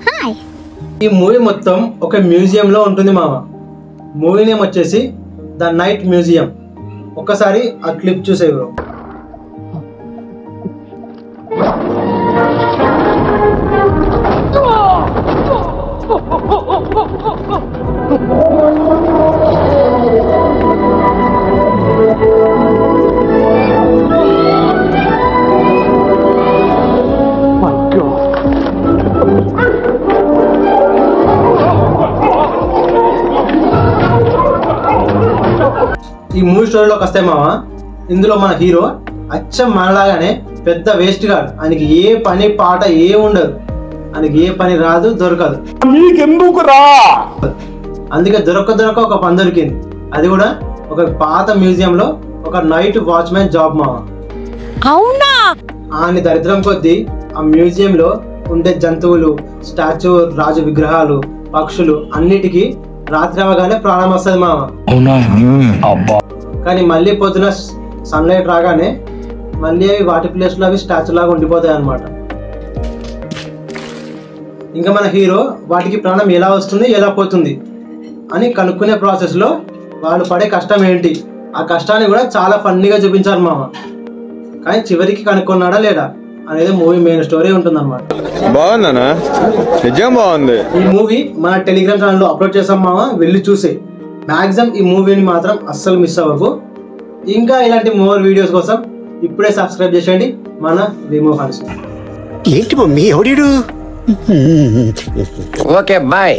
Hi. ఈ movie మొత్తం ఒక మ్యూజియం లో ఉంటుంది మామ. మూవీ నేమ్ వచ్చేసి ద నైట్ మ్యూజియం. ఒక్కసారి ఆ క్లిప్ చూసే బ్రో. ఈ మూవీ స్టోరీలోకి వస్తే మామ, ఇందులో మన హీరో అచ్చం మనలాగానే పెద్ద వేస్ట్ గాడు. ఆయనకి ఏ పని పాట ఏ ఉండదు, ఆయనకి ఏ పని రాదు దొరకదు. అందుకే దొరక ఒక పని దొరికింది. అది కూడా ఒక పాత మ్యూజియం లో ఒక నైట్ వాచ్మెన్ జాబ్ మామ. అవునా? ఆయన దరిద్రం కొద్దీ ఆ మ్యూజియం లో ఉండే జంతువులు, స్టాచ్యూ, రాజు విగ్రహాలు, పక్షులు అన్నిటికీ రాత్రి అవగానే ప్రాణం వస్తుంది మామ. కానీ మళ్ళీ పొద్దున సన్లైట్ రాగానే మళ్ళీ అవి వాటి ప్లేస్ లో అవి స్టాచ్యూ లాగా ఉండిపోతాయి అన్నమాట. ఇంకా మన హీరో వాటికి ప్రాణం ఎలా వస్తుంది, ఎలా పోతుంది అని కనుక్కునే ప్రాసెస్ లో వాళ్ళు పడే కష్టం ఏంటి, ఆ కష్టాన్ని కూడా చాలా ఫన్నీగా చూపించారు మామ. కానీ చివరికి కనుక్కున్నాడా లేడా అనేది మూవీ మెయిన్ స్టోరీ ఉంటుంది అనమాట. బాగుందనా? నిజం బాగుంది. ఈ మూవీ మన టెలిగ్రామ్ ఛానల్లో అప్లోడ్ చేసాం మామ, వెళ్ళి చూసే. మ్యాక్సిమం ఈ మూవీని మాత్రం అస్సలు మిస్ అవ్వకు. ఇంకా ఇలాంటి మోర్ వీడియోస్ కోసం ఇప్పుడే సబ్స్క్రైబ్ చేసేయండి మన విమో ఫన్స్. ఏంటి మమ్మీ ఎవడు? Okay bye.